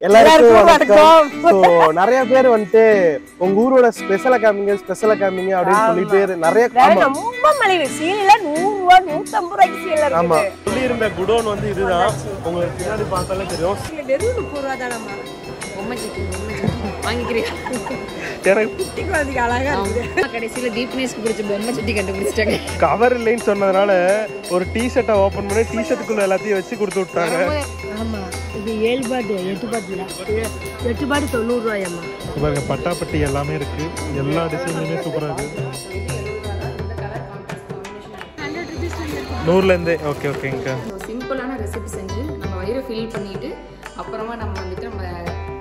எல்லாருக்கும் வணக்கம். நிறைய பேர் வந்துட்டு உங்க ஊரோட ஸ்பெஷலா காமிங்க அப்படின்னு சொல்லிட்டு நிறைய ரொம்ப மலிவு சீல 100 ரூபாய் 150 ரூபாய்க்கு சீல இருக்கு. ஆமா சொல்லி இருந்த குடோன் வந்து இதுதான். உங்களுக்கு பின்னாடி பார்த்தாலே தெரியும். வெறும் 30 ரூபாய் தானம்மா. பொம்மை சட்டி வாங்கிக்கிறீங்க. எனக்கு குட்டிக்கு வந்து அழகா இருக்கு. கடைசில டீப்னஸ்க்கு பிடிச்ச பொம்மை சட்டி கண்டுபிடிச்சிட்டாங்க. கவர் இல்லைன்னு சொன்னதுனால ஒரு டி-ஷர்ட்டை ஓபன் பண்ணி டி-ஷர்ட்டுக்குள்ள எல்லாத்தையும் வச்சு கொடுத்து விட்டாங்க. ஆமா இது 7 பாட் 8 பாட் இல்ல 8 பாட் 90 ரூபாயம்மா. பாருங்க பட்டாப்பட்டி எல்லாமே இருக்கு. எல்லா டிசைன்லயுமே சூப்பரா இருக்கு. 100 ல இருந்தே ஓகே ஓகேங்க. சிம்பிளான ரெசிபி செஞ்சு நம்ம வயிறு ஃபில் பண்ணிட்டு அப்புறமா நம்ம வந்துட்டு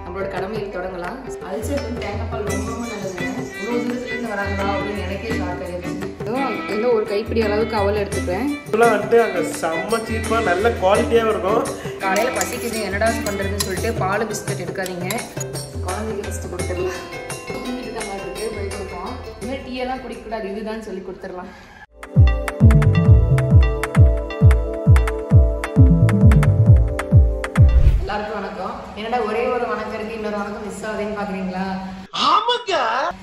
நம்மளோட கடமையை தொடங்கலாம். அல்சர் வந்து தேங்காய் பால் ரொம்ப ரொம்ப நல்லதுங்க. இவ்வளோ தூரத்துலேருந்து வராங்களா அப்படின்னு எனக்கே ஷாக் ஆகிடுச்சு. ஏதோ ஒரு கைப்பிடி அளவுக்கு அவல் எடுத்துப்பேன். இதெல்லாம் வந்துட்டு அங்கே செம்ம சீப்பாக நல்ல குவாலிட்டியாக இருக்கும். காலையில் பசிக்குது என்னடா பண்ணுறதுன்னு சொல்லிட்டு பால் பிஸ்கட் எடுக்காதீங்க. குழந்தைக்கு ஃபஸ்ட்டு கொடுத்துடலாம். தூங்கிட்டு தான் மாதிரி இருக்குது போய் கொடுப்போம். இன்னும் டீயெல்லாம் குடிக்கக்கூடாது இதுதான் சொல்லி கொடுத்துடலாம். எல்லாருக்கும் வணக்கம். என்னடா ஒரே ஒரு வணக்கம் இருக்கு இன்னொரு வணக்கம் மிஸ் ஆகுதுன்னு பாக்குறீங்களா?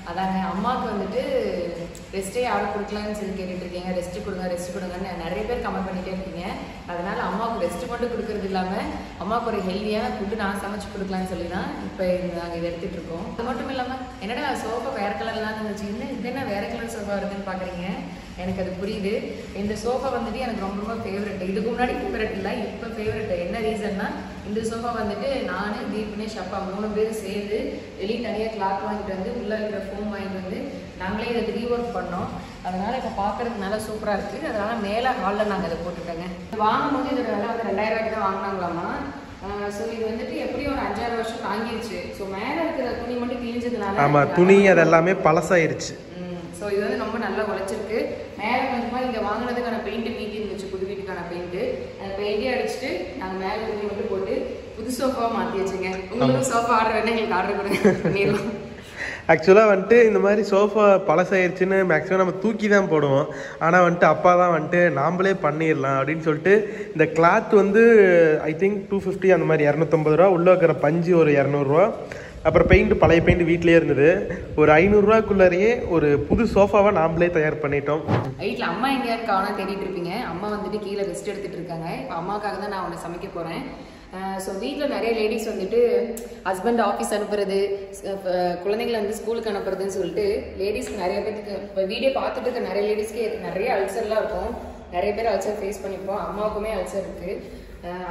அதாங்க அம்மாவுக்கு வந்துட்டு ரெஸ்டே ஆர்டர் கொடுக்கலான்னு சொல்லி கேட்டுட்டு இருக்கீங்க. ரெஸ்ட் கொடுங்கன்னு நிறைய பேர் கமெண்ட் பண்ணிட்டே இருக்கீங்க. அதனால அம்மாவுக்கு ரெஸ்ட் மட்டும் கொடுக்கறது இல்லாமல் அம்மாவுக்கு ஒரு ஹெல்த்தியான ஃபுட்டு நான் சமைச்சு கொடுக்கலான்னு சொல்லி தான் இப்போ நாங்கள் இதை எடுத்துகிட்டு இருக்கோம். அது மட்டும் இல்லாமல் என்னடா சோஃபா வேறு கலர்லாம் இருந்துச்சு, இது என்ன வேறு கலர் சோஃபா இருக்குதுன்னு பார்க்குறீங்க. எனக்கு அது புரியுது. இந்த சோஃபா வந்துட்டு எனக்கு ரொம்ப ரொம்ப ஃபேவரெட். இதுக்கு முன்னாடி ஃபேவரெட் இல்லை, இப்போ ஃபேவரெட். என்ன ரீசன்னா இந்த சோஃபா வந்துட்டு நான் தீபனேஷ் அப்பா 3 பேரும் சேர்ந்து வெளியே நிறைய கிளாத் வாங்கிட்டு வந்து உள்ளே இருக்கிற ஃபோம் வாங்கிட்டு வந்து நாங்களே இதை ரீஒர்க் பண்ணோம். அதனால் இப்போ பார்க்குறதுக்கு நல்லா சூப்பராக இருக்குது. அதனால் மேலே ஹாலில் நாங்கள் இதை போட்டுட்டோங்க. வாங்கும்போது இதோட விலை வந்து 2000 ரூபாய்க்கு தான் வாங்கினாங்களாமா. ஸோ இது வந்துட்டு எப்படியும் ஒரு 5-6 வருஷம் தாங்கிடுச்சு. ஸோ மேலே இருக்கிற துணி மட்டும் கிழிஞ்சதுனால ஆமாம் துணி அதெல்லாமே பழசாயிருச்சு. ஸோ இது வந்து ரொம்ப நல்லா உழைச்சிருக்கு. மேலே கொஞ்சமாக இங்கே வாங்கினதுக்கான பெயிண்ட்டு மீதி இருந்துச்சு, புது வீட்டுக்கான பெயிண்ட்டு. அந்த பெயிண்டே அடிச்சுட்டு நாங்கள் மேலே துணி மட்டும் போட்டு புது சோஃபாவை மாற்றி வச்சுங்க. உங்களுக்கு சோஃபா ஆர்டர் வேணா எங்களுக்கு ஆர்டர் கொடுங்க பண்ணிடலாம். ஆக்சுவலாக வந்துட்டு இந்த மாதிரி சோஃபா பழசாயிருச்சுன்னு மேக்ஸிமம் நம்ம தூக்கி தான் போடுவோம். ஆனால் வந்துட்டு அப்பா தான் வந்துட்டு நாம்ளே பண்ணிடலாம் அப்படின்னு சொல்லிட்டு இந்த கிளாத் வந்து ஐ திங்க் 250 அந்த மாதிரி 250 ரூபா. உள்ளே வைக்கிற பஞ்சு ஒரு 200 ரூபா. அப்புறம் பெயிண்ட் பழைய பெயிண்ட் வீட்டிலே இருந்தது. ஒரு 500 ரூபாய்க்குள்ளேயே ஒரு புது சோஃபாவை நாம்ளே தயார் பண்ணிட்டோம். வீட்டில் அம்மா எங்கேயாரு காணா தேடிட்டு இருப்பீங்க. அம்மா வந்துட்டு கீழே ரெஸ்ட் எடுத்துகிட்டு இருக்காங்க. இப்போ அம்மாவுக்காக தான் நான் ஒன்று சமைக்க போகிறேன். ஸோ வீட்டில் நிறைய லேடிஸ் வந்துட்டு ஹஸ்பண்ட் ஆஃபீஸ் அனுப்புறது, குழந்தைங்களை வந்து ஸ்கூலுக்கு அனுப்புறதுன்னு சொல்லிட்டு லேடிஸ்க்கு நிறைய பேருக்கு இப்போ வீடியோ பார்த்துட்டு இருக்க நிறைய லேடிஸ்க்கு நிறைய அல்சர்லாம் இருக்கும். நிறைய பேர் அல்சர் ஃபேஸ் பண்ணிப்போம். அம்மாவுக்குமே அல்சர் இருக்குது.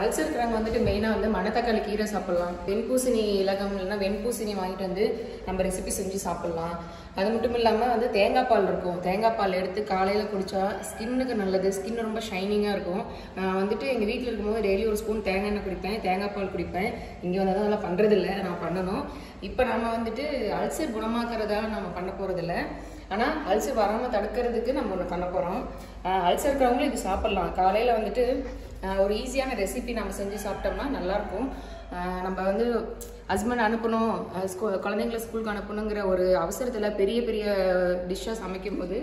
அல்சர் இருக்கிறவங்க வந்துட்டு மெயினாக வந்து மணத்தக்காளி கீரை சாப்பிட்லாம். வெண்பூசணி இலகம் இல்லைன்னா வெண்பூசணி வாங்கிட்டு வந்து நம்ம ரெசிபி செஞ்சு சாப்பிட்லாம். அது மட்டும் இல்லாமல் வந்து தேங்காய் பால் இருக்கும். தேங்காய் பால் எடுத்து காலையில் குடித்தா ஸ்கின்னுக்கு நல்லது. ஸ்கின் ரொம்ப ஷைனிங்காக இருக்கும். நான் வந்துட்டு எங்கள் வீட்டில் இருக்கும்போது டெய்லி ஒரு ஸ்பூன் தேங்காய் எண்ணெய் குடிப்பேன், தேங்காய் பால் குடிப்பேன். இங்கே வந்து அதெல்லாம் பண்ணுறதில்ல, நான் பண்ணணும். இப்போ நம்ம வந்துட்டு அல்சர் குணமாக்குறதால நம்ம பண்ண போகிறதில்ல. ஆனால் அல்சர் வராமல் தடுக்கிறதுக்கு நம்ம ஒன்று பண்ண போகிறோம். அல்சர் இருக்கிறவங்களும் இது சாப்பிட்லாம். காலையில் வந்துட்டு ஒரு ஈஸியான ரெசிபி நம்ம செஞ்சு சாப்பிட்டோம்னா நல்லாயிருக்கும். நம்ம வந்து ஹஸ்பண்ட் அனுப்பணும், குழந்தைங்கள ஸ்கூலுக்கு அனுப்பணுங்கிற ஒரு அவசரத்தில் பெரிய பெரிய டிஷ்ஷாக சமைக்கும் போது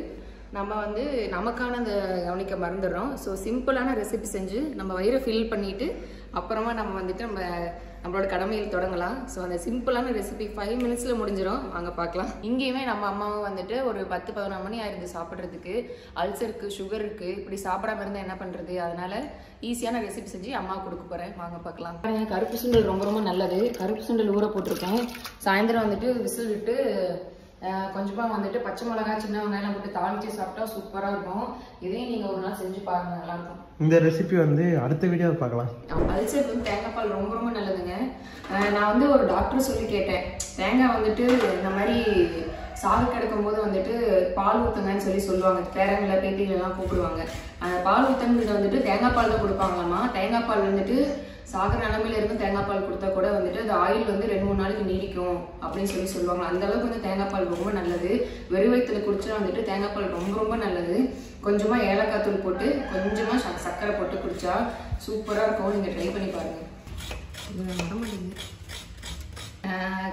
நம்ம வந்து நமக்கான அந்த கவனிக்க மறந்துடுறோம். ஸோ சிம்பிளான ரெசிபி செஞ்சு நம்ம வயிறை ஃபில் பண்ணிவிட்டு அப்புறமா நம்ம வந்துட்டு நம்மளோட கடமையில் தொடங்கலாம். ஸோ அந்த சிம்பிளான ரெசிபி 5 மினிட்ஸில் முடிஞ்சிடும். வாங்க பார்க்கலாம். இங்கேயுமே நம்ம அம்மாவை வந்துட்டு ஒரு 10-11 மணி ஆயிடுது சாப்பிட்றதுக்கு. அல்சருக்கு சுகர் இருக்குது, இப்படி சாப்பிடாம இருந்தால் என்ன பண்ணுறது? அதனால ஈஸியான ரெசிபி செஞ்சு அம்மாவுக்கு கொடுக்க போகிறேன். வாங்க பார்க்கலாம். கருப்பு சுண்டல் ரொம்ப ரொம்ப நல்லது. கருப்பு சுண்டல் ஊற போட்டிருக்கேன். சாயந்தரம் வந்துட்டு விசில் விட்டு கொஞ்சமாக வந்துட்டு பச்சை மிளகா சின்ன வெங்காயம் போட்டு தாளித்து சாப்பிட்டா சூப்பராக இருக்கும். இதையும் நீங்கள் ஒரு நாள் செஞ்சு பாருங்க, நல்லாயிருக்கும். இந்த ரெசிபி வந்து அடுத்த வீடியோ பார்க்கலாம். அல்சருக்கு வந்து தேங்காய் பால் ரொம்ப ரொம்ப நல்லதுங்க. நான் வந்து ஒரு டாக்டர் சொல்லி கேட்டேன், தேங்காய் வந்துட்டு இந்த மாதிரி சாகு கிடக்கும் போது வந்துட்டு பால் ஊற்றுங்கன்னு சொல்லி சொல்லுவாங்க. பேரங்களை பேட்டிகளெல்லாம் கூப்பிடுவாங்க. பால் ஊற்றுங்கிறது வந்துட்டு தேங்காய் பால் தான் கொடுப்பாங்களாமா. தேங்காய் பால் வந்துட்டு சாகிற நிலமையில இருந்து தேங்காய் பால் கொடுத்தா கூட வந்துட்டு அது ஆயில் வந்து 2-3 நாளைக்கு நீடிக்கும் அப்படின்னு சொல்லி சொல்லுவாங்க. அந்த அளவுக்கு வந்து தேங்காய் பால் ரொம்ப நல்லது. வெறும் வயிற்றுல குடிச்சா வந்துட்டு தேங்காய் பால் ரொம்ப ரொம்ப நல்லது. கொஞ்சமாக ஏலக்காய் தூள் போட்டு கொஞ்சமாக சர்க்கரை போட்டு குடிச்சா சூப்பராக இருக்கும். நீங்கள் ட்ரை பண்ணி பாருங்கள்.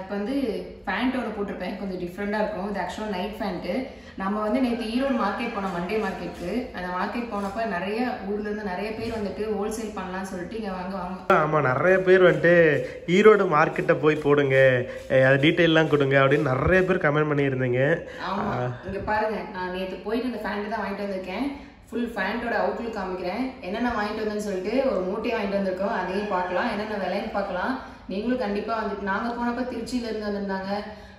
இப்போ வந்து பேண்ட் ஒன்று போட்டிருப்பேன், கொஞ்சம் டிஃப்ரெண்டாக இருக்கும். இது ஆக்சுவலாக நைட் பேண்ட்டு. நம்ம வந்து நேற்று ஈரோடு மார்க்கெட் போனோம், மண்டே மார்க்கெட்டுக்கு. அந்த மார்க்கெட் போனப்போ நிறைய ஊர்லேருந்து நிறைய பேர் வந்துட்டு ஹோல்சேல் பண்ணலாம்னு சொல்லிட்டு இங்கே வாங்க. ஆமாம், நிறைய பேர் வந்துட்டு ஈரோடு மார்க்கெட்டை போய் போடுங்க, அது டீட்டெயிலாம் கொடுங்க அப்படின்னு நிறைய பேர் கமெண்ட் பண்ணியிருந்தீங்க. ஆமாம், இங்கே பாருங்க, நான் நேற்று போயிட்டு இந்த பேண்ட் தான் வாங்கிட்டு வந்திருக்கேன். ஃபுல் பேண்ட்டோட அவுட்லுக் காமிக்கிறேன். என்னென்ன வாங்கிட்டு வந்தேன்னு சொல்லிட்டு ஒரு மூட்டையை வாங்கிட்டு வந்திருக்கோம், அதையும் பார்க்கலாம், என்னென்ன விலைன்னு பார்க்கலாம். நீங்களும் கண்டிப்பாக வந்துட்டு, நாங்கள் போனப்போ திருச்சியிலேருந்து வந்திருந்தாங்க,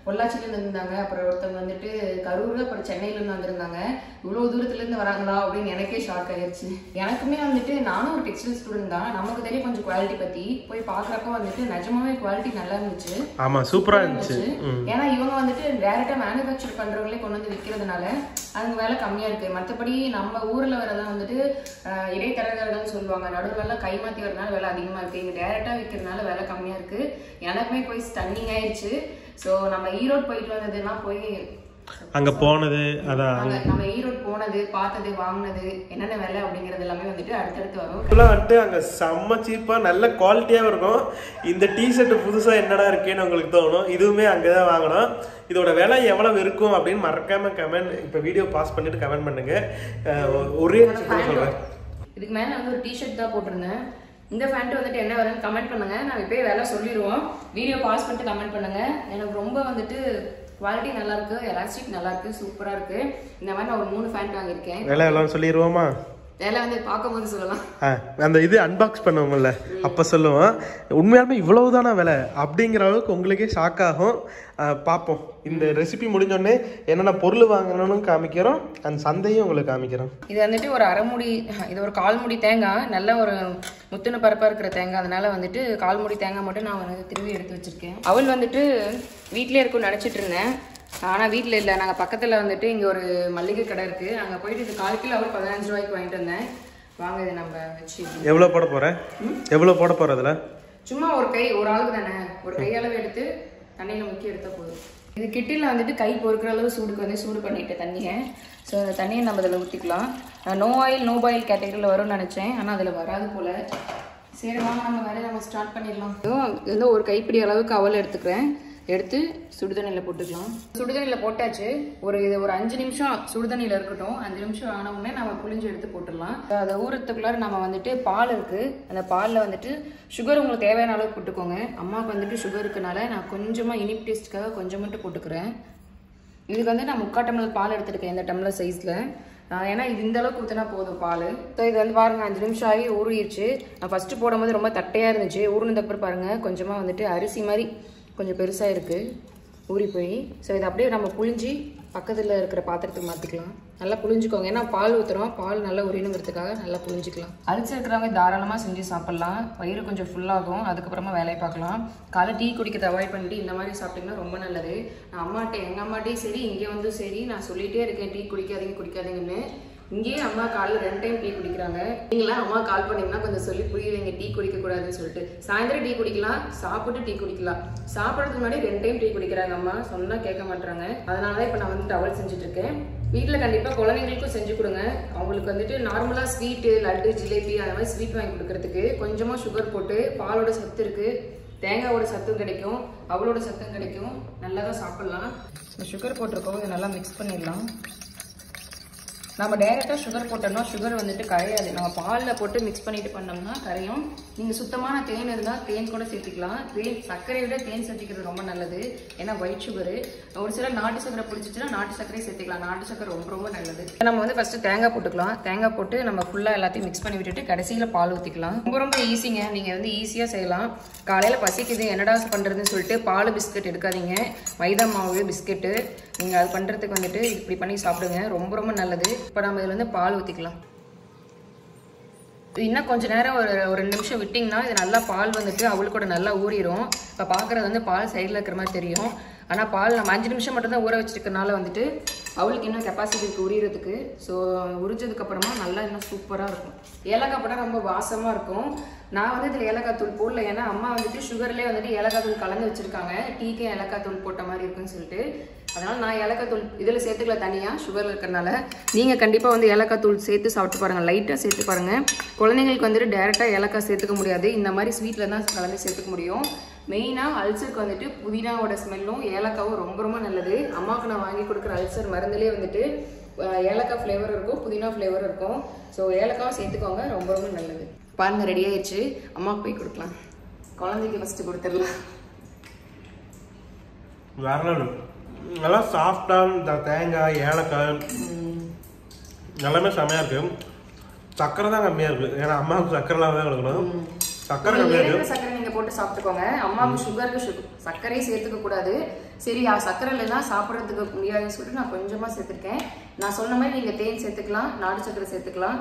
பொள்ளாச்சிலேருந்து வந்திருந்தாங்க, அப்புறம் ஒருத்தவங்க வந்துட்டு கரூர், அப்புறம் சென்னையிலேருந்து வந்திருந்தாங்க. இவ்வளோ தூரத்துலேருந்து வராங்களா அப்படின்னு எனக்கே ஷாக் ஆயிடுச்சு. எனக்குமே வந்துட்டு, நானும் ஒரு டெக்ஸ்டைல் ஸ்டூடெண்ட் தான், நமக்கு தெரியும் கொஞ்சம் குவாலிட்டி பற்றி. போய் பார்க்குறப்ப வந்துட்டு நிஜமாவே குவாலிட்டி நல்லா இருந்துச்சு. ஆமாம், சூப்பராக இருந்துச்சு. ஏன்னா இவங்க வந்துட்டு டேரெக்டாக மேனுஃபேக்சர் பண்ணுறவங்களே கொண்டு வந்து விற்கிறதுனால அதுக்கு வேலை கம்மியாக இருக்குது. மற்றபடி நம்ம ஊரில் வரதான் வந்துட்டு இடைத்தரகர்கள்னு சொல்லுவாங்க, நடுவில்லாம் கைமாற்றி வரதுனால விலை அதிகமாக இருக்குது. இங்கே டேரெக்டாக விற்கிறதுனால விலை கம்மியாக இருக்குது. எனக்குமே போய் ஸ்டன்னிங் ஆயிடுச்சு. ஸோ நம்ம ஈரோடு போயிட்டு வந்ததுலாம் போய் அங்கே போனது, அதான் நம்ம ஈரோடு போனது, பார்த்தது, வாங்கினது, என்னென்ன விலை அப்படிங்கிறது எல்லாமே வந்துட்டு அடுத்தடுத்து வரும். இதெல்லாம் வந்துட்டு அங்கே செம்ம சீப்பாக நல்ல குவாலிட்டியாகவும் இருக்கும். இந்த டிஷர்ட்டு புதுசாக என்னடா இருக்கேன்னு உங்களுக்கு தோணும். இதுவுமே அங்கே தான் வாங்கணும். இதோட விலை எவ்வளவு இருக்கும் அப்படின்னு மறக்காம கமெண்ட், இப்போ வீடியோ பாஸ் பண்ணிட்டு கமெண்ட் பண்ணுங்க. ஒரே சொல்கிறேன், இதுக்கு மேலே வந்து ஒரு டிஷர்ட் தான் போட்டிருந்தேன். இந்த பேண்ட் வந்துட்டு என்ன வரும்னு கமெண்ட் பண்ணுங்க. நான் இப்போயே விலை சொல்லிடுவோம், வீடியோ பாஸ் பண்ணிட்டு கமெண்ட் பண்ணுங்க. எனக்கு ரொம்ப வந்துட்டு குவாலிட்டி நல்லா இருக்கு, எலாஸ்டிக் நல்லா இருக்கு, சூப்பரா இருக்கு. இந்த மாதிரி நான் ஒரு 3 பேண்ட் வாங்கியிருக்கேன். விலை எல்லாம் சொல்லிடுவோமா? விலை வந்து பார்க்கும்போது சொல்லலாம். அந்த இது அன்பாக்ஸ் பண்ணுவோம்ல, அப்போ சொல்லுவோம். உண்மையாலுமே இவ்வளவுதானா விலை அப்படிங்கிற அளவுக்கு உங்களுக்கே ஷாக் ஆகும். பார்ப்போம். இந்த ரெசிபி முடிஞ்சோடனே என்னென்ன பொருள் வாங்கணும்னு காமிக்கிறோம், அந்த சந்தையும் உங்களுக்கு காமிக்கிறோம். இது வந்துட்டு ஒரு அரைமுடி, இது ஒரு 1/4 முடி தேங்காய், நல்ல ஒரு முத்துன பரப்பாக இருக்கிற தேங்காய். அதனால வந்துட்டு 1/4 முடி தேங்காய் மட்டும் நான் வந்து திரும்பி எடுத்து வச்சிருக்கேன். அவள் வந்துட்டு வீட்டிலே இருக்கும்னு நினச்சிட்டு இருந்தேன், ஆனால் வீட்டில் இல்லை. நாங்கள் பக்கத்தில் வந்துட்டு இங்கே ஒரு மல்லிகை கடை இருக்குது, அங்கே போயிட்டு இது 1/4 கிலோ அவர் 15 ரூபாய்க்கு வாங்கிட்டு வந்தேன். வாங்க இதை நம்ம வச்சு. எவ்வளோ போட போகிறேன்? எவ்வளோ போட போகிறதுல? சும்மா ஒரு கை, ஒரு ஆளுக்கு தானே, ஒரு கையளவு எடுத்து தண்ணியில் முக்கி எடுத்தால் போதும். இது கிட்டியில் வந்துட்டு கை பொறுக்கிற அளவு சூடுக்கு வந்து சூடு பண்ணிட்டு தண்ணியை. ஸோ அந்த தண்ணியை நம்ம அதில் ஊற்றிக்கலாம். நான் நோ ஆயில் நோ பாயில் கேட்டகரியில் வரும்னு நினச்சேன், ஆனால் அதில் வராது போல். சரி வாங்க நம்ம வேலையை நம்ம ஸ்டார்ட் பண்ணிடலாம். இது வந்து ஒரு கைப்பிடி அளவுக்கு அவல் எடுத்துக்கிறேன். எடுத்து சுடுதண்ணியில் போட்டுக்கலாம். சுடுதண்ணியில் போட்டாச்சு. ஒரு 5 நிமிஷம் சுடுதண்ணியில் இருக்கட்டும். 5 நிமிஷம் ஆன உடனே நம்ம புளிஞ்சு எடுத்து போட்டுடலாம். அதை ஊறத்துக்குள்ளார நம்ம வந்துட்டு பால் இருக்குது, அந்த பாலில் வந்துட்டு சுகர் உங்களுக்கு தேவையான அளவு போட்டுக்கோங்க. அம்மாவுக்கு வந்துட்டு சுகர் இருக்கனால நான் கொஞ்சமாக இனிப்பு டேஸ்ட்டுக்காக கொஞ்சம் மட்டும் போட்டுக்கிறேன். இதுக்கு வந்து நான் 3/4 டம்ளர் பால் எடுத்துருக்கேன், இந்த டம்ளர் சைஸில். ஏன்னா இது இந்த அளவுக்கு ஊற்றினா போதும் பால். ஸோ இது வந்து பாருங்கள் 5 நிமிஷம் ஆகி ஊறிடுச்சு. நான் ஃபஸ்ட்டு போடும்போது ரொம்ப தட்டையாக இருந்துச்சு, ஊறினதுக்கப்புறம் பாருங்கள் கொஞ்சமாக வந்துட்டு அரிசி மாதிரி கொஞ்சம் பெருசாக இருக்குது, ஊறி போய். ஸோ இதை அப்படியே நம்ம புளிஞ்சி பக்கத்தில் இருக்கிற பாத்திரத்துக்கு மாற்றிக்கலாம். நல்லா புளிஞ்சிக்கோங்க, ஏன்னா பால் ஊற்றுறோம், பால் நல்லா உரியணுங்கிறதுக்காக நல்லா புளிஞ்சிக்கலாம். அரிசி இருக்கிறவங்க தாராளமாக செஞ்சு சாப்பிட்லாம், வயிறு கொஞ்சம் ஃபுல்லாகும். அதுக்கப்புறமா வேலையை பார்க்கலாம். காலை டீ குடிக்கிறத அவாய்ட் பண்ணிட்டு இந்த மாதிரி சாப்பிட்டிங்கன்னா ரொம்ப நல்லது. நான் எங்கள் அம்மாட்டையும் சரி, இங்கே வந்து சரி, நான் சொல்லிகிட்டே இருக்கேன் டீ குடிக்காதீங்கன்னு. இங்கேயே அம்மா காலையில் 2 டைம் டீ குடிக்கிறாங்க. நீங்களாம் அம்மா கால் பண்ணிங்கன்னா கொஞ்சம் சொல்லி புரியலைங்க, டீ குடிக்கக்கூடாதுன்னு சொல்லிட்டு. சாயந்தரம் டீ குடிக்கலாம், சாப்பிட்டு டீ குடிக்கலாம். சாப்பிட்றதுக்கு முன்னாடி 2 டைம் டீ குடிக்கிறாங்க அம்மா, சொன்னால் கேட்க மாட்டாங்க. அதனால தான் இப்போ நான் வந்துட்டு அவல் செஞ்சுட்ருக்கேன். வீட்டில் கண்டிப்பாக குழந்தைங்களுக்கும் செஞ்சு கொடுங்க. அவங்களுக்கு வந்துட்டு நார்மலாக ஸ்வீட்டு, லட்டு, ஜிலேபி அந்த மாதிரி ஸ்வீட் வாங்கி கொடுக்கறதுக்கு கொஞ்சமாக சுகர் போட்டு, பாலோட சத்து இருக்குது, தேங்காயோட சத்தும் கிடைக்கும், அவளோட சத்தும் கிடைக்கும், நல்லா தான் சாப்பிட்லாம். சுகர் போட்டிருக்கோம், இதை நல்லா மிக்ஸ் பண்ணிடலாம். நம்ம டைரெக்டாக சுகர் போட்டோம்னா சுகர் வந்துட்டு கரையாது. நம்ம பாலில் போட்டு மிக்ஸ் பண்ணிட்டு பண்ணோம்னா கரையும். நீங்கள் சுத்தமான தேன் இருந்தால் தேன் கூட சேர்த்துக்கலாம். சர்க்கரையை விட தேன் சேர்த்துக்கிறது ரொம்ப நல்லது, ஏன்னா ஒயிட் சுகரு. ஒரு சில நாட்டு சர்க்கரை பிடிச்சிச்சுன்னா நாட்டு சர்க்கரையை சேர்த்துக்கலாம். நாட்டு சர்க்கரை ரொம்ப ரொம்ப நல்லது. நம்ம வந்து ஃபஸ்ட்டு தேங்காய் போட்டுக்கலாம். தேங்காய் போட்டு நம்ம ஃபுல்லாக எல்லாத்தையும் மிக்ஸ் பண்ணி விட்டுட்டு கடைசியில் பால் ஊற்றிக்கலாம். ரொம்ப ஈஸிங்க, நீங்கள் வந்து ஈஸியாக செய்யலாம். காலையில் பசிக்குது என்னடா பண்ணுறதுன்னு சொல்லிட்டு பால் பிஸ்கட் எடுக்காதீங்க, மைதா மாவு பிஸ்கெட்டு நீங்கள் அது பண்ணுறதுக்கு வந்துட்டு இப்படி பண்ணி சாப்பிடுங்க, ரொம்ப ரொம்ப நல்லது. இப்போ நம்ம இதில் வந்து பால் ஊற்றிக்கலாம். இன்னும் கொஞ்சம் நேரம் ஒரு 2 நிமிஷம் விட்டிங்கன்னா இது நல்லா பால் வந்துட்டு அவளுக்கூட நல்லா ஊறிடும். இப்போ பார்க்குறது வந்து பால் சைடில் இருக்கிற மாதிரி தெரியும், ஆனால் பால் நம்ம 5 நிமிஷம் மட்டும்தான் ஊற வச்சிருக்கனால வந்துட்டு அவளுக்கு இன்னும் கெப்பாசிட்டி இருக்குது உரியறதுக்கு. ஸோ உரிச்சதுக்கப்புறமா நல்லா இன்னும் சூப்பராக இருக்கும். ஏலக்காய் போட்டால் ரொம்ப வாசமாக இருக்கும். நான் வந்து இதில் ஏலக்காய் தூள் போடல, ஏன்னா அம்மா வந்துட்டு சுகர்லேயே வந்துட்டு ஏலக்காய் தூள் கலந்து வச்சுருக்காங்க, டீக்கே ஏலக்காய் தூள் போட்ட மாதிரி இருக்குன்னு சொல்லிட்டு. அதனால் நான் ஏலக்காய் தூள் இதில் சேர்த்துக்கல, தனியாக சுகரில் இருக்கிறனால. நீங்கள் கண்டிப்பாக வந்து ஏலக்காய் தூள் சேர்த்து சாப்பிட்டு பாருங்கள், லைட்டாக சேர்த்து பாருங்கள். குழந்தைங்களுக்கு வந்துட்டு டேரெக்டாக ஏலக்காய் சேர்த்துக்க முடியாது, இந்த மாதிரி ஸ்வீட்டில் தான் கலந்து சேர்த்துக்க முடியும். மெயினாக அல்சருக்கு வந்துட்டு புதினாவோட ஸ்மெல்லும் ஏலக்காவும் ரொம்ப ரொம்ப நல்லது. அம்மாவுக்கு நான் வாங்கி கொடுக்குற அல்சர் மருந்துலேயே வந்துட்டு ஏலக்காய் ஃப்ளேவர் இருக்கும், புதினா ஃப்ளேவர் இருக்கும். ஸோ ஏலக்காவும் சேர்த்துக்கோங்க, ரொம்ப ரொம்ப நல்லது. பாருங்க ரெடி ஆயிடுச்சு. அம்மாவுக்கு போய் கொடுக்கலாம். குழந்தைக்கு ஃபஸ்ட்டு கொடுத்துடலாம். வேற நல்லா சாஃப்டாக தேங்காய் ஏலக்காய் எல்லாமே செம்மையாக இருக்குது. சக்கரை தான் கம்மியாக இருக்குது, ஏன்னா அம்மாவுக்கு சக்கரைலாம் தான் கொடுக்கணும். சக்கரை கம்மியாக இருக்குது. சக்கரை நீங்கள் போட்டு சாப்பிட்டுக்கோங்க. அம்மாவுக்கு சுகருக்கு சர்க்கரையும் சேர்த்துக்க கூடாது. சரி சக்கரை இல்லைன்னா சாப்பிட்றதுக்கு முடியாதுன்னு சொல்லிட்டு நான் கொஞ்சமாக சேர்த்துருக்கேன். நான் சொன்ன மாதிரி நீங்கள் தேன் சேர்த்துக்கலாம், நாடு சக்கரை சேர்த்துக்கலாம்,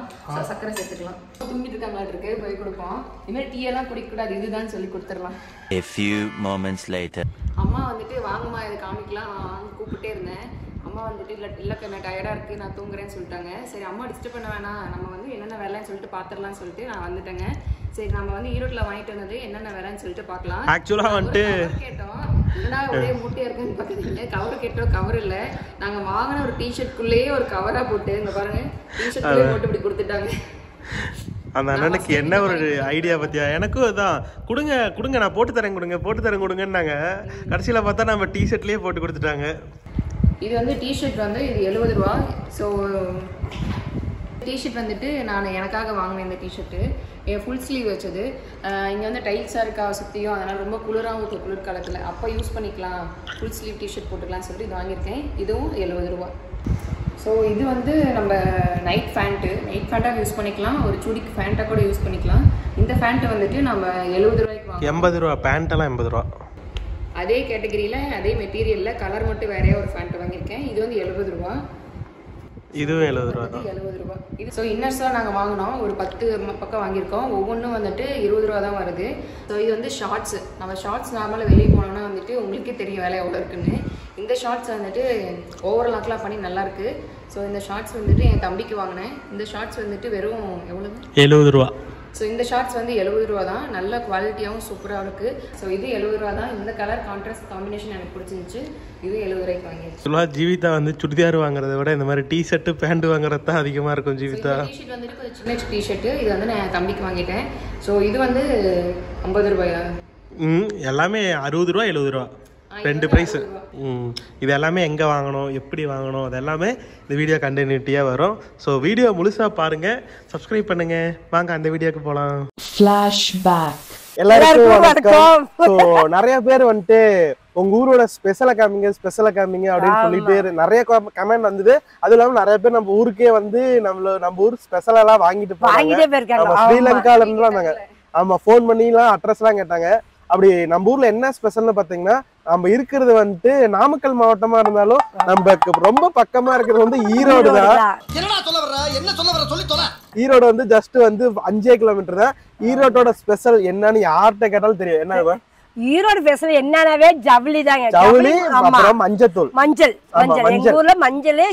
சக்கரை சேர்த்துக்கலாம். தூங்கிட்டு இருக்காங்களா இருக்கு, போய் கொடுப்போம். இனிமேல் டீ எல்லாம் குடிக்கக்கூடாது, இதுதான் சொல்லி கொடுத்துடலாம். A few moments later. அம்மா வந்துட்டு வாங்கம்மா இதை காமிக்கலாம் வாங்க கூப்பிட்டே இருந்தேன். அம்மா வந்துட்டு இல்லைக்க நான் டயர்டாக இருக்குது நான் தூங்குறேன்னு சொல்லிட்டாங்க. சரி அம்மா டிஸ்டர்ப் பண்ண வேணாம், நம்ம வந்து என்னென்ன வேலைன்னு சொல்லிட்டு பார்த்துடலாம்னு சொல்லிட்டு நான் வந்துட்டேங்க. சரி நம்ம வந்து ஈரோட்டில் வாங்கிட்டு வந்தது என்னென்ன வேலைன்னு சொல்லிட்டு பார்க்கலாம். ஆக்சுவலாக வந்துட்டு கேட்டோம், என்ன ஒரே மூட்டையாக இருக்குன்னு பார்க்குறீங்க. கவர் கேட்டோம், கவர் இல்லை. நாங்கள் வாங்கின ஒரு டிஷர்ட்குள்ளேயே ஒரு கவராக போட்டு இங்கே பாருங்க டிஷர்ட்குள்ளேயே போட்டு இப்படி கொடுத்துட்டாங்க. அந்த அண்ணனுக்கு என்ன ஒரு ஐடியா பத்தியா, எனக்கும் தான் கொடுங்க கொடுங்க நான் போட்டு தரேன் கொடுங்கன்னாங்க. கடைசியில் பார்த்தா நம்ம டிஷர்ட்லேயே போட்டு கொடுத்துட்டாங்க. இது வந்து டிஷர்ட் வந்து இது 70 ரூபா. ஸோ டிஷர்ட் வந்துட்டு நான் எனக்காக வாங்கினேன். இந்த டிஷர்ட்டு என் ஃபுல் ஸ்லீவ் வச்சது. இங்கே வந்து டைட்ஸாக இருக்கா சுற்றியும், அதனால் ரொம்ப குளிராகவும் இருக்குது குளிர்காலத்தில். அப்போ யூஸ் பண்ணிக்கலாம், ஃபுல் ஸ்லீவ் டிஷர்ட் போட்டுக்கலாம்னு சொல்லிட்டு இது வாங்கியிருக்கேன். இதுவும் 70 ரூபா. ஸோ இது வந்து நம்ம நைட் ஃபேண்ட்டாக யூஸ் பண்ணிக்கலாம், ஒரு சுடிக்கு ஃபேண்ட்டாக கூட யூஸ் பண்ணிக்கலாம். இந்த ஃபேண்ட்டை வந்துட்டு நம்ம 70 ரூபாய்க்கு வாங்க. 80 ரூபா பேண்ட்டெல்லாம் 80 ரூபா. அதே கேட்டகரியில் அதே மெட்டீரியலில் கலர் மட்டும் வேறையா ஒரு ஃபேண்ட் வாங்கியிருக்கேன். இது வந்து 70 ரூபா. இதுவும் 70 ரூபா தான். 70 ரூபா. இது ஸோ இன்னர்ஸாக நாங்கள் வாங்கினோம், ஒரு 10 பக்கம் வாங்கியிருக்கோம். ஒவ்வொன்றும் வந்துட்டு 20 ரூபா தான் வருது. ஸோ இது வந்து ஷார்ட்ஸு. நம்ம ஷார்ட்ஸ் நார்மலாக வெளியே போனோம்னா வந்துட்டு உங்களுக்கே தெரியும் வேலை எவ்வளோ இருக்குன்னு. இந்த ஷார்ட்ஸ் வந்துட்டு ஓவர்லாக்லாம் பண்ணி நல்லாயிருக்கு. ஸோ இந்த ஷார்ட்ஸ் வந்துட்டு என் தம்பிக்கு வாங்கினேன். இந்த ஷார்ட்ஸ் வந்துட்டு வெறும் எவ்வளோ 70 ரூபா. ஸோ இந்த ஷார்ட்ஸ் வந்து 70 ரூபா தான். நல்ல குவாலிட்டியாகவும் சூப்பராக இருக்குது. ஸோ இது 70 ரூபா தான். இந்த கலர் கான்ட்ராஸ்ட் காம்பினேஷன் எனக்கு பிடிச்சிருந்துச்சு. இது 70 ரூபாய்க்கு வாங்கிடுச்சு. சொல்லுவாள் ஜீவிதா வந்து சுடிதார் வாங்குறத விட இந்த மாதிரி டிஷர்ட்டு பேண்ட் வாங்குறது தான் அதிகமாக இருக்கும். ஜீவிதா டிஷர்ட் வந்துட்டு கொஞ்சம் சின்ன டிஷர்ட்டு. இது வந்து நான் தம்பிக்கு வாங்கிட்டேன். ஸோ இது வந்து 50 ரூபாயா? எல்லாமே 60 ரூபா 70 ரூபா ரெண்டு ப்ரைஸு. இது எல்லாமே எங்கே வாங்கணும் எப்படி வாங்கணும் அது எல்லாமே இந்த வீடியோ கண்டினியூட்டியாக வரும். ஸோ வீடியோ முழுசாக பாருங்கள், சப்ஸ்கிரைப் பண்ணுங்கள். வாங்க அந்த வீடியோக்கு போகலாம். ஃப்ளாஷ்பேக். எல்லாருக்கும் வணக்கம். ஸோ நிறைய பேர் வந்துட்டு உங்க ஊரோட ஸ்பெஷலா காமிங்க அப்படின்னு சொல்லிட்டு நிறைய கமெண்ட் வந்தது. அது இல்லாம நிறைய பேர் நம்ம ஊருக்கே வந்து நம்ம ஊர் ஸ்பெஷலா வாங்கிட்டு போறாங்க. ஸ்ரீலங்கால இருந்து வந்தாங்க. ஆமா, போன் பண்ணி எல்லாம் அட்ரஸ் எல்லாம் கேட்டாங்க. அப்படி நம்ம ஊர்ல என்ன ஸ்பெஷல்னு பாத்தீங்கன்னா, நம்ம இருக்கிறது வந்துட்டு நாமக்கல் மாவட்டமா இருந்தாலும் நம்ம ரொம்ப பக்கமா இருக்கிறது வந்து ஈரோடு தான். ஈரோடு வந்து ஜஸ்ட் வந்து 5 கிலோமீட்டர் தான். ஈரோட்டோட ஸ்பெஷல் என்னன்னு யார்கிட்ட கேட்டாலும் தெரியும். என்ன ஈரோடு ஸ்பெஷல் என்னன்னாவே ஜவுளி தாங்க. ஜவுளி, அப்புறம் மஞ்சள். எங்க ஊர்ல மஞ்சள்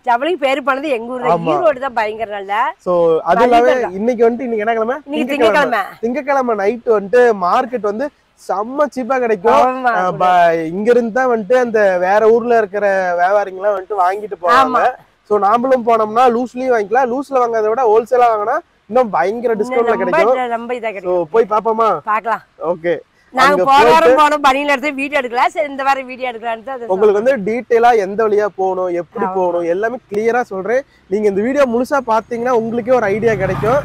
ஜவுளி பேரு பண்ணது எங்க ஊர்ல. ஈரோடு தான் பயங்கர நல்ல. சோ அதுல இன்னைக்கு வந்து இன்னைக்கு என்ன கிழமை? திங்கக்கிழமை நைட் வந்து மார்க்கெட் வந்து செம்ம சீப்பா கிடைக்கும். இங்க இருந்து தான் வந்துட்டு அந்த வேற ஊர்ல இருக்கிற வியாபாரிங்க எல்லாம் வந்துட்டு வாங்கிட்டு போவாங்க. சோ நாமளும் போனோம்னா லூஸ்லயும் வாங்கிக்கலாம். லூஸ்ல வாங்குறத விட ஹோல்சேலா வாங்கினா இன்னும் பயங்கர டிஸ்கவுண்ட்ல கிடைக்கும். போய் பாப்போமா? பாக்கலாம். ஓகே, நாங்க போன வாரம் போனோம், பனியில எடுத்து வீடியோ எடுக்கலாம். சரி இந்த வாரம் வீடியோ எடுக்கலாம்னு உங்களுக்கு வந்து டீடைலா எந்த வழியா போகணும் எப்படி போகணும் எல்லாமே கிளியரா சொல்றேன். நீங்க இந்த வீடியோ முழுசா பாத்தீங்கன்னா உங்களுக்கே ஒரு ஐடியா கிடைக்கும்.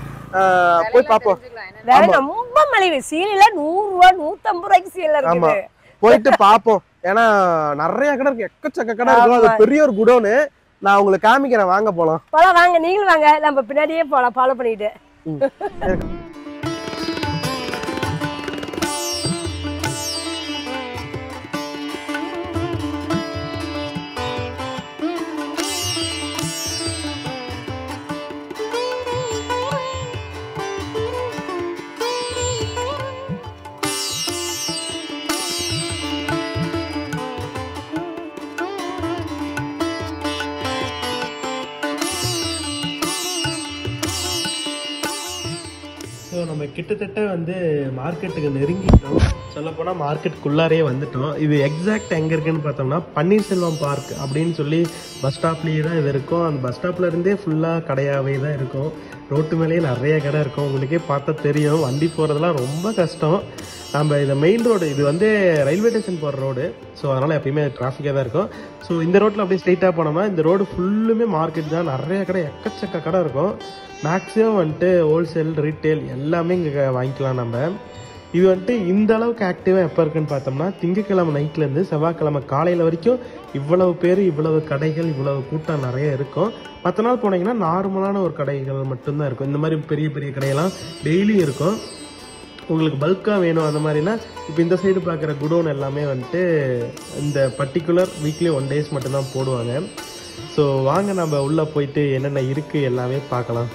போய் பாப்போம். ரொம்ப மலிவு. சீலைல 100 ரூபா 150 ரூபாய்க்கு சீலை இருக்குது. போயிட்டு பாப்போம். ஏன்னா நிறைய கடை இருக்கு, எக்கச்சக்க கடை இருக்கு. அது பெரிய ஒரு குடோனு. நான் உங்களுக்கு காமிக்கிறேன், வாங்க போலாம். வாங்க, நீங்களும் வாங்க, நம்ம பின்னாடியே போலாம் ஃபாலோ பண்ணிட்டு. ஸோ நம்ம கிட்டத்தட்ட வந்து மார்க்கெட்டுக்கு நெருங்கிட்டோம். சொல்லப்போனால் மார்க்கெட்டுக்குள்ளாரே வந்துட்டோம். இது எக்ஸாக்ட் எங்கே இருக்குன்னு பார்த்தோம்னா பன்னீர்செல்வம் பார்க் அப்படின்னு சொல்லி பஸ் ஸ்டாப்லேயே தான் இது இருக்கும். அந்த பஸ் ஸ்டாப்ல இருந்தே ஃபுல்லாக கடையாகவே தான் இருக்கும். ரோட்டு மேலேயே நிறைய கடை இருக்கும். உங்களுக்கே பார்த்தா தெரியும், வண்டி போகிறதுலாம் ரொம்ப கஷ்டம். நம்ம இந்த மெயின் ரோடு இது வந்து ரயில்வே ஸ்டேஷன் போகிற ரோடு. ஸோ அதனால் எப்பயுமே டிராஃபிக்காக தான் இருக்கும். ஸோ இந்த ரோட்டில் அப்படியே ஸ்ட்ரெயிட்டாக போனோம்னா இந்த ரோடு ஃபுல்லுமே மார்க்கெட் தான். நிறைய கடை, எக்கச்சக்க கடை இருக்கும். மேக்ஸிமம் வந்துட்டு ஹோல்சேல் ரீட்டெயில் எல்லாமே இங்கே வாங்கிக்கலாம் நம்ம. இது வந்துட்டு இந்த அளவுக்கு ஆக்டிவாக எப்போ இருக்குன்னு பார்த்தோம்னா திங்கக்கிழமை நைட்லேருந்து செவ்வாய்க்கிழமை காலையில் வரைக்கும் இவ்வளவு பேர், இவ்வளவு கடைகள், இவ்வளவு கூட்டம் நிறைய இருக்கும். மற்ற நாள் போனீங்கன்னா நார்மலான ஒரு கடைகள் மட்டும்தான் இருக்கும். இந்த மாதிரி பெரிய பெரிய கடையெல்லாம் டெய்லியும் இருக்கும். உங்களுக்கு பல்காக வேணும் அந்த மாதிரினா இப்போ இந்த சைடு பார்க்குற குடோன் எல்லாமே வந்துட்டு இந்த பர்டிகுலர் வீக்லி 1 days மட்டும்தான் போடுவாங்க. ஸோ வாங்க நம்ம உள்ளே போயிட்டு என்னென்ன இருக்குது எல்லாமே பார்க்கலாம்.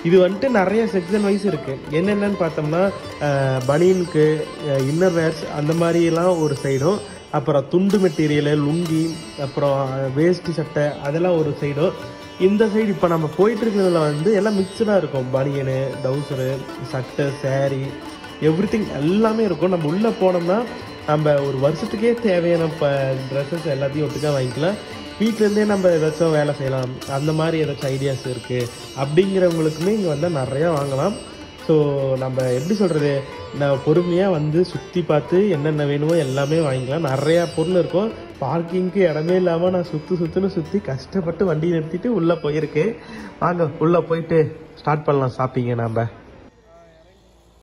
இது வந்துட்டு நிறைய செக்ஷன் வைஸ் இருக்குது. என்னென்னு பார்த்தோம்னா பனியனுக்கு, இன்னர் வேர்ஸ் அந்த மாதிரிலாம் ஒரு சைடும், அப்புறம் துண்டு மெட்டீரியலு, லுங்கி, அப்புறம் வேஷ்டி சட்டை அதெல்லாம் ஒரு சைடும். இந்த சைடு இப்போ நம்ம போயிட்டுருக்கிறதுல வந்து எல்லாம் மிக்சடாக இருக்கும். பனியனு, டவுசரு, சட்டை, சேரீ, எவ்ரிதிங் எல்லாமே இருக்கும். நம்ம உள்ளே போனோம்னா நம்ம ஒரு வருஷத்துக்கே தேவையான ட்ரெஸ்ஸஸ் எல்லாத்தையும் ஒட்டுக்காக வாங்கிக்கலாம். வீட்டிலேருந்தே நம்ம ஏதாச்சும் வேலை செய்யலாம், அந்த மாதிரி ஏதாச்சும் ஐடியாஸ் இருக்குது அப்படிங்கிறவங்களுக்குமே இங்கே வந்தால் நிறையா வாங்கலாம். ஸோ நம்ம எப்படி சொல்கிறது, நான் பொறுமையாக வந்து சுற்றி பார்த்து என்னென்ன வேணுமோ எல்லாமே வாங்கிக்கலாம். நிறையா பொருள் இருக்கும். பார்க்கிங்க்கு இடமே இல்லாமல் நான் சுற்றி கஷ்டப்பட்டு வண்டி நிறுத்திட்டு உள்ளே போயிருக்கேன். வாங்க உள்ளே போயிட்டு ஸ்டார்ட் பண்ணலாம் ஷாப்பிங்கை நம்ம.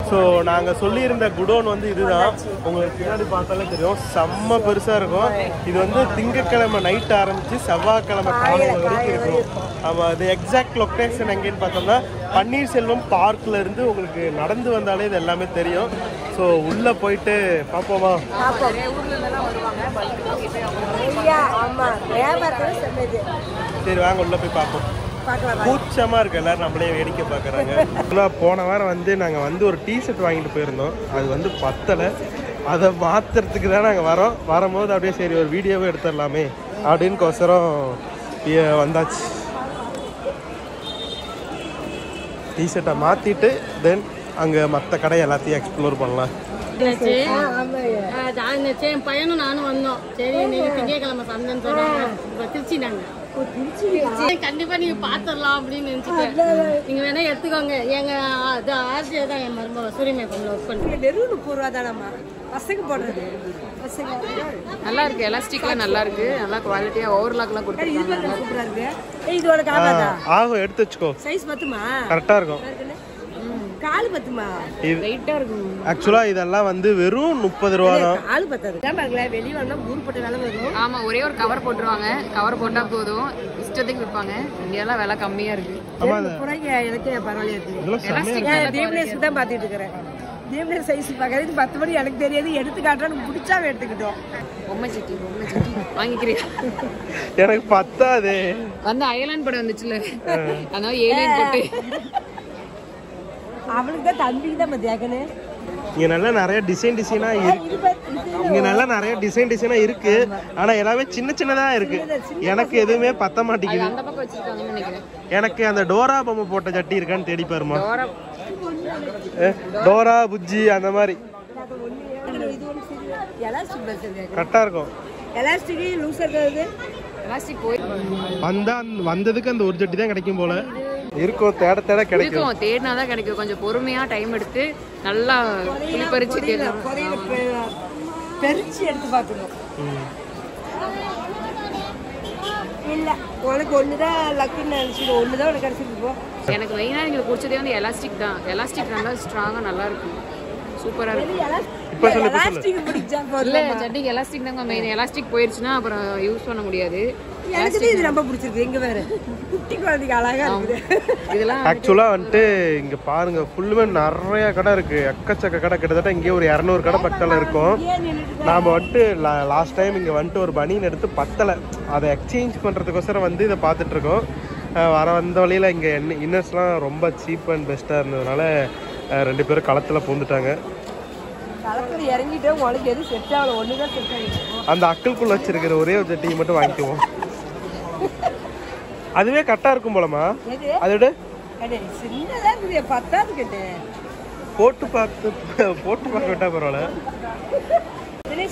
ஸோ நாங்கள் சொல்லியிருந்த குடோன் வந்து இதுதான். உங்களுக்கு பின்னாடி பார்த்தாலே தெரியும், செம்ம பெருசாக இருக்கும். இது வந்து திங்கக்கிழமை நைட் ஆரம்பித்து செவ்வாய்க்கிழமை காலையில் வரைக்கும் இருக்கும். ஆமாம், அது எக்ஸாக்ட் லொக்கேஷன் எங்கேன்னு பார்த்தோம்னா பன்னீர்செல்வம் பார்க்கில் இருந்து உங்களுக்கு நடந்து வந்தாலே இது எல்லாமே தெரியும். ஸோ உள்ளே போயிட்டு பார்ப்போமா? சரி வாங்க உள்ளே போய் பார்ப்போம். கூச்சமா இருக்கு, எல்லாரும் நம்மளே வேடிக்கை பார்க்குறாங்க. போன வாரம் வந்து நாங்கள் வந்து ஒரு டிஷர்ட் வாங்கிட்டு போயிருந்தோம். அது வந்து பத்தலை. அதை மாற்றுறதுக்கு தான் நாங்கள் வரும்போது அப்படியே சரி ஒரு வீடியோவே எடுத்துடலாமே அப்படின்னு கோசரம் வந்தாச்சு. டிஷர்ட்டை மாற்றிட்டு தென் அங்கே மற்ற கடை எல்லாத்தையும் எக்ஸ்ப்ளோர் பண்ணலாம். என் பையனும் நானும் வந்தோம். சரி இன்னைக்கு திங்கக்கிழமை சந்தைன்னு சொல்றாங்க. திருச்சி நாங்க கண்டிப்பா நீங்க பாத்துடலாம் அப்படின்னு நினைச்சுட்டேன். நீங்க வேணா எடுத்துக்கோங்க. எங்க ஆர்ஜியா தான் என் மருமக சூரியமே கொஞ்சம் ஒர்க் பண்ணி வெறும் 30 ரூபா தானம்மா பசங்க போடுறது. நல்லா இருக்கு, எலாஸ்டிக்லாம் நல்லா இருக்கு, நல்லா குவாலிட்டியா ஓவர்லாக்லாம் கொடுத்துருக்காங்க. சூப்பரா இருக்கு. இதோட காலாதா ஆகும், எடுத்து வச்சுக்கோ. சைஸ் பத்துமா? கரெக்டா இருக்கும். கால் பத்துமா? வெயிட்டா இருக்கும். ஆக்சுவலா இதெல்லாம் வந்து வெறும் 30 ரூபா தான். கால் பத்தாது. வெளியே வந்தா ஊருப்பட்ட விலை வரும். ஆமா, ஒரே ஒரு கவர் போட்டுருவாங்க. கவர் போட்டா போதும், இஷ்டத்துக்கு விற்பாங்க. இங்கெல்லாம் விலை கம்மியா இருக்கு. எனக்கே பரவாயில்ல இருக்கு. தீப்னேஸ் தான் பாத்துட்டு இருக்கிறேன். தீப்னேஸ் சைஸ் பாக்குறது 10 மணி எனக்கு தெரியாது. எடுத்து காட்டுறேன், பிடிச்சா எடுத்துக்கிட்டோம். பொம்மை சட்டி வாங்கிக்கிறீங்க? எனக்கு பத்தாது. வந்து அயலான் படம் வந்துச்சுல, அதனால ஏலியன் போட்டு அவளுக்கு தான் தம்பிக்கு தான் மத்தியாக்கனு. இங்க நல்லா நிறைய டிசைனா இருக்கு. இங்க நல்லா நிறைய டிசைனா இருக்கு. ஆனா எல்லாமே சின்ன சின்னதா இருக்கு. எனக்கு எதுவுமே பத்த மாட்டேங்குது. அந்த பக்கம் வச்சிருக்காங்கன்னு நினைக்கிறேன். எனக்கு அந்த டோரா பொம்மை போட்ட சட்டி இருக்கான்னு தேடி பாருமா. டோரா புஜ்ஜி அந்த மாதிரி கரெக்டா இருக்கும். எலாஸ்டிக் லூசா இருக்குது. எலாஸ்டிக் போய் வந்ததுக்கு அந்த ஒரு சட்டி தான் கிடைக்கும் போல இருக்கும். தேட கிடைக்கும். தேடினாதான் கிடைக்கும். கொஞ்சம் பொறுமையா டைம் எடுத்து நல்லா பறிச்சு பெருச்சு எடுத்து பார்க்கணும். இல்ல உனக்கு ஒண்ணுதான் லக்குன்னு நினைச்சிட்டு ஒண்ணுதான் உனக்கு கிடைச்சிட்டு. எனக்கு மெயினா எங்களுக்கு பிடிச்சதே வந்து எலாஸ்டிக் தான். எலாஸ்டிக் நல்லா ஸ்ட்ராங்கா நல்லா இருக்கும், சூப்பரா இருக்கும். இல்ல சட்டிக்கு எலாஸ்டிக் தாங்க மெயின். எலாஸ்டிக் போயிருச்சுன்னா அப்புறம் யூஸ் பண்ண முடியாது. எனக்கு இது ரொம்ப பிடிச்சிருக்கு. எங்க வேற குட்டி குழந்தைக்கு அழகா இருக்குது இதெல்லாம். ஆக்சுவலா வந்துட்டு இங்க பாருங்க, ஃபுல்லுமே நிறைய கடை இருக்கு. எக்கச்சக்க கடை, கிட்டத்தட்ட இங்கே ஒரு 200 கடை பக்கத்துல இருக்கும். நாம வந்துட்டு லாஸ்ட் டைம் இங்க வந்துட்டு ஒரு பனியன் எடுத்து பத்தலை. அதை எக்ஸ்சேஞ்ச் பண்றதுக்கோசரம் வந்து இதை பார்த்துட்டு இருக்கோம். வந்த வழியில இங்க இன்னர்ஸ்லாம் ரொம்ப சீப் அண்ட் பெஸ்டா இருந்ததுனால 2 பேரும் களத்துல பூந்துட்டாங்க. களத்துல இறங்கிட்டு உங்களுக்கு எது செட் ஆகல, ஒண்ணுதான் செட் ஆகிடும். அந்த அக்கல்குள்ள வச்சிருக்கிற ஒரே ஒரு சட்டியை மட்டும் வாங்கிக்குவோம். அதுவே கரெக்டா இருக்கும் போலமா. அதோட சின்னதா இருக்குது, பத்தாது கேட்டு போட்டு பார்க்க விட்டா பரவாயில்ல.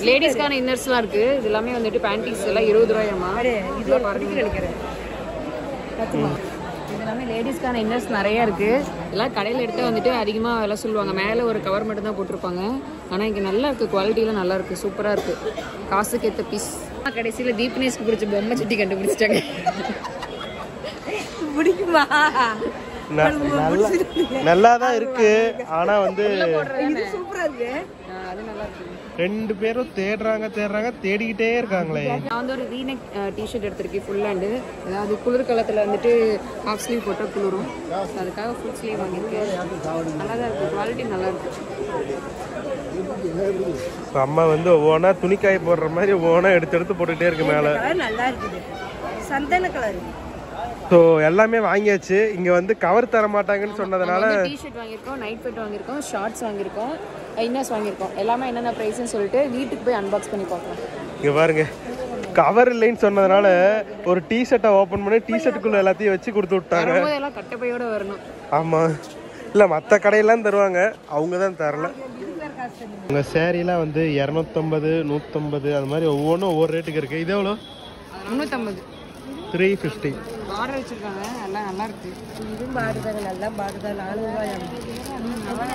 லேடிஸ்க்கான இன்னர்ஸ்லாம் இருக்கு. இது எல்லாமே வந்துட்டு பேண்டீஸ் எல்லாம் 20 ரூபாயாமா. இது பாருங்க நினைக்கிறேன். இது எல்லாமே லேடிஸ்க்கான இன்னர்ஸ் நிறைய இருக்கு. எல்லாம் கடையில் எடுத்து வந்துட்டு அதிகமாக விலை சொல்லுவாங்க. மேலே ஒரு கவர் மட்டும் தான் போட்டிருப்பாங்க. ஆனால் இங்கே நல்லா இருக்கு, குவாலிட்டிலாம் நல்லா இருக்கு, சூப்பராக இருக்கு. காசுக்கு ஏற்ற பீஸ். கடைசியில் தீப்னேஸ்க்கு பிடிச்ச பொம்மை சட்டி கண்டுபிடிச்சிட்டாங்க. பிடிக்குமா? நல்லா தான் இருக்கு. ஆனா வந்து சூப்பரா இருக்கு. அது நல்லா இருக்கு. 2 பேரும் தேடுறாங்க தேடிக்கிட்டே இருக்காங்களே. நான் வந்து ஒரு வீநெக் டிஷர்ட் எடுத்திருக்கேன் ஃபுல் ஹேண்டு. அதாவது குளிர்காலத்தில் வந்துட்டு ஹாஃப் ஸ்லீவ் போட்டால் குளிரும். அதுக்காக ஃபுல் ஸ்லீவ் வாங்கியிருக்கேன். நல்லா தான் இருக்குது, குவாலிட்டி நல்லா இருக்கு. அம்மா வந்து ஒவ்வொன்றா துணிக்காய போடுற மாதிரி ஒவ்வொன்றா எடுத்து போட்டுக்கிட்டே இருக்கு மேலே. நல்லா இருக்குது, சந்தன கலர். ஸோ எல்லாமே வாங்கியாச்சு. இங்கே வந்து கவர் தர மாட்டாங்கன்னு சொன்னதுனால டிஷர்ட் வாங்கியிருக்கோம், நைட் பேண்ட் வாங்கியிருக்கோம், ஷார்ட்ஸ் வாங்கியிருக்கோம், இன்னர்ஸ் வாங்கியிருக்கோம். எல்லாமே என்னென்ன ப்ரைஸ்ன்னு சொல்லிட்டு வீட்டுக்கு போய் அன்பாக்ஸ் பண்ணி பார்க்கலாம். இங்கே பாருங்க, கவர் இல்லைன்னு சொன்னதுனால ஒரு டிஷர்ட்டை ஓப்பன் பண்ணி டிஷர்ட்டுக்குள்ள எல்லாத்தையும் வச்சு கொடுத்து விட்டாங்க. எல்லாம் கட்டப்பையோட வரணும். ஆமாம், இல்லை மற்ற கடையெல்லாம் தருவாங்க, அவங்க தான் தரல. உங்கள் சேரீலாம் வந்து 250, 150 அது மாதிரி ஒவ்வொன்றும் ஒவ்வொரு ரேட்டுக்கு இருக்குது. இது எவ்வளோ? 350, 350. ஆர்டர் வச்சுருக்காங்க. எல்லாம் நல்லா இருக்கு. இதுவும் பாடுதாங்க, நல்லா பாடுதா. 400 ரூபாய்.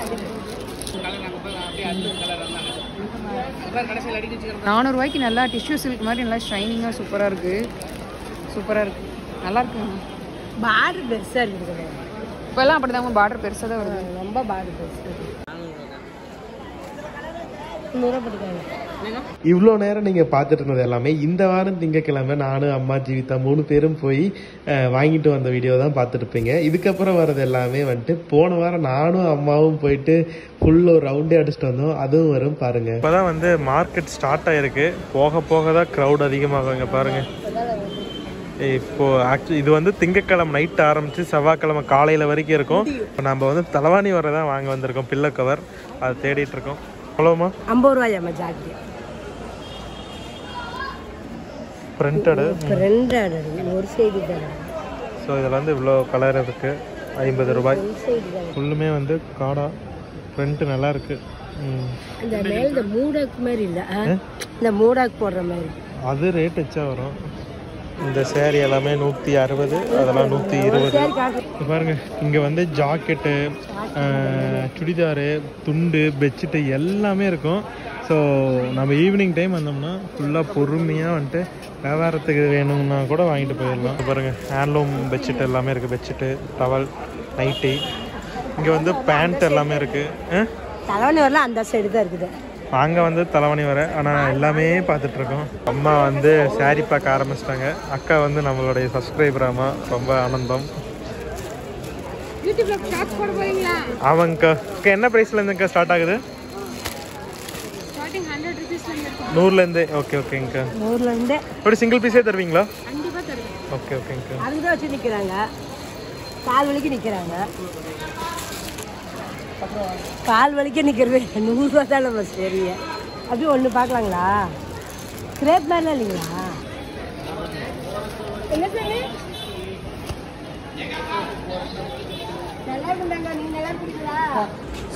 400 ரூபாய்க்கு நல்லா டிஷ்யூ சில்க் மாதிரி நல்லா ஷைனிங்காக சூப்பராக இருக்கு. நல்லா இருக்கு. பார்டர் பெருசா இருக்குது. இப்போல்லாம் அப்படி தான் பார்டர் பெருசாக தான் வருது. ரொம்ப பார்டர் பெருசா இருக்கு. 100 ரூபா போட்டுக்காங்க. இவ்வளோ நேரம் நீங்கள் பார்த்துட்டு இருந்தது எல்லாமே இந்த வாரம் திங்கக்கிழமை நானும் அம்மா ஜீவிதா 3 பேரும் போய் வாங்கிட்டு வந்த வீடியோ தான் பார்த்துருப்பீங்க. இதுக்கப்புறம் வர்றது எல்லாமே வந்துட்டு போன வாரம் நானும் அம்மாவும் போயிட்டு ஃபுல் ஒரு ரவுண்டே அடிச்சுட்டு வந்தோம். அதுவும் வரும் பாருங்க. இப்போ தான் வந்து மார்க்கெட் ஸ்டார்ட் ஆகிருக்கு. போக போக தான் க்ரௌட் அதிகமாகும். இங்கே பாருங்க, இப்போ ஆக்சுவலி இது வந்து திங்கக்கிழமை நைட்டு ஆரம்பிச்சு செவ்வாய்க்கிழமை காலையில் வரைக்கும் இருக்கும். இப்போ நம்ம வந்து தலைவாணி வர தான் வாங்க வந்திருக்கோம். பில்லோ கவர் அது தேடிட்டு இருக்கோம். எவ்வளோமா? 50 ரூபாயாம்மா ஜாக்கெட். பிரிண்டடு ஒரு சைடு தான். ஸோ இதில் வந்து இவ்வளோ கலர் இருக்குது. 50 ரூபாய். ஃபுல்லுமே வந்து காடா பிரிண்ட் நல்லா இருக்கு. இந்த மேல இந்த மூடாக்கு மாதிரி இல்லை, இந்த மூடாக்கு போடுற மாதிரி அது ரேட் வச்சா வரும். இந்த சேரீ எல்லாமே 160, அதெல்லாம் 120. பாருங்க, இங்கே வந்து ஜாக்கெட்டு, சுடிதாரு, துண்டு, பெட்ஷீட்டு எல்லாமே இருக்கும். ஸோ நம்ம ஈவினிங் டைம் வந்தோம்னா ஃபுல்லாக பொறுமையாக வந்துட்டு வியாபாரத்துக்கு வேணும்னா கூட வாங்கிட்டு போயிடலாம். பாருங்கள், ஹேண்ட்லூம் பெட்ஷீட் எல்லாமே இருக்குது. Bedsheet, towel, nighty. இங்கே வந்து பேண்ட் எல்லாமே இருக்குது. தலைவணி வரலாம் அந்த சைடு தான் இருக்குது. அங்கே வந்து தலைவணி வர, ஆனால் எல்லாமே பார்த்துட்ருக்கோம். அம்மா வந்து சாரீ பார்க்க ஆரம்பிச்சிட்டாங்க. அக்கா வந்து நம்மளுடைய சப்ஸ்கிரைபர் அம்மா, ரொம்ப ஆனந்தம். ஆமாங்கக்கா. என்ன ப்ரைஸ்லேருந்துக்கா ஸ்டார்ட் ஆகுது? 100லேருந்து. ஓகே ஓகேங்கக்கா. 100லேருந்து ஒரு சிங்கிள் பீஸே தருவீங்களா? ஓகே ஓகேங்கக்கா. அதுதான் வச்சு நிற்கிறாங்க, கால் வலிக்கு நிற்கிறாங்க. கால் வலிக்க நிற்கிறது 100 ரூபா தான் நம்ம. சரி, அப்படியே ஒன்று பார்க்கலாங்களா? கிரேப் மாதிரிலாம் இல்லைங்களா? என்ன சொல்லி நல்லா இருந்தாங்க. நீங்கள் நல்லா பிடிங்களா?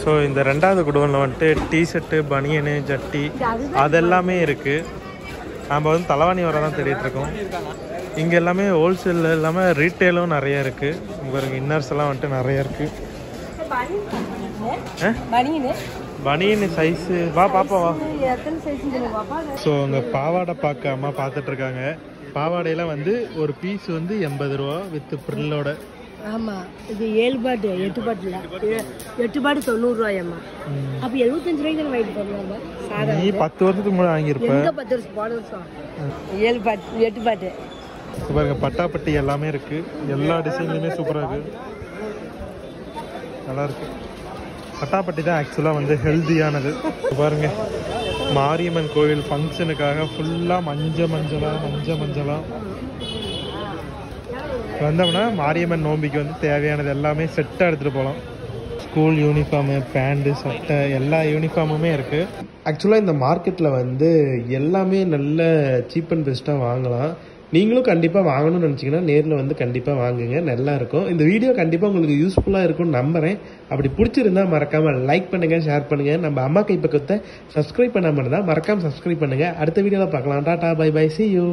ஸோ இந்த 2வது குடோனில் வந்துட்டு டிஷர்ட்டு, பனியனு, ஜட்டி அதெல்லாமே இருக்குது. நம்ம வந்து தலைவாணி வர தான் தேடிட்டுருக்கோம். இங்கே எல்லாமே ஹோல்சேலில் இல்லாமல் ரீட்டெயிலும் நிறைய இருக்குது. இங்கே இன்னர்ஸ் எல்லாம் வந்துட்டு நிறைய இருக்குது. பனியன் சைஸு வா பாப்பா வா. ஸோ அங்கே பாவாடை பார்க்க அம்மா பார்த்துட்ருக்காங்க. பாவாடையெல்லாம் வந்து ஒரு பீஸ் வந்து 80 ரூபா வித் ப்ரில்லோட. ஆமாம், இது 7 பாட்டு 8 பாட்டில் 8 பாட்டு 90 ரூபாயம்மா. அப்போ 75 ரூபாய்க்கு தானே வாங்கிட்டு போடுவாங்க. நீ 10 வருஷத்துக்கு முன்னாடி வாங்கியிருப்பேன். 10 வருஷம் போன வருஷம் 7 பாட்டு 8 பாட்டு. பாருங்க, பட்டாப்பட்டி எல்லாமே இருக்குது. எல்லா டிசைன்லையுமே சூப்பராக இருக்குது, நல்லாயிருக்கு. பட்டாப்பட்டி தான் ஆக்சுவலாக வந்து ஹெல்த்தியானது. பாருங்க, மாரியம்மன் கோவில் ஃபங்க்ஷனுக்காக ஃபுல்லாக மஞ்சளாக வந்தோம்னா மாரியம்மன் நோம்பிக்கு வந்து தேவையானது எல்லாமே செட்டாக எடுத்துகிட்டு போகலாம். ஸ்கூல் யூனிஃபார்மு, பேண்ட்டு, சட்டை எல்லா யூனிஃபார்முமே இருக்குது. ஆக்சுவலாக இந்த மார்க்கெட்டில் வந்து எல்லாமே நல்ல சீப் அண்ட் பெஸ்ட்டாக வாங்கலாம். நீங்களும் கண்டிப்பாக வாங்கணும்னு நினச்சிங்கன்னா நேரில் வந்து கண்டிப்பாக வாங்குங்க, நல்லா இருக்கும். இந்த வீடியோ கண்டிப்பாக உங்களுக்கு யூஸ்ஃபுல்லாக இருக்கும்னு நம்புகிறேன். அப்படி பிடிச்சிருந்தா மறக்காமல் லைக் பண்ணுங்கள், ஷேர் பண்ணுங்கள். நம்ம அம்மா கை பக்கத்தை சப்ஸ்கிரைப் பண்ணாமல் இருந்தால் மறக்காமல் சப்ஸ்கிரைப் பண்ணுங்கள். அடுத்த வீடியோவில் பார்க்கலாம். Tata, bye bye, see you.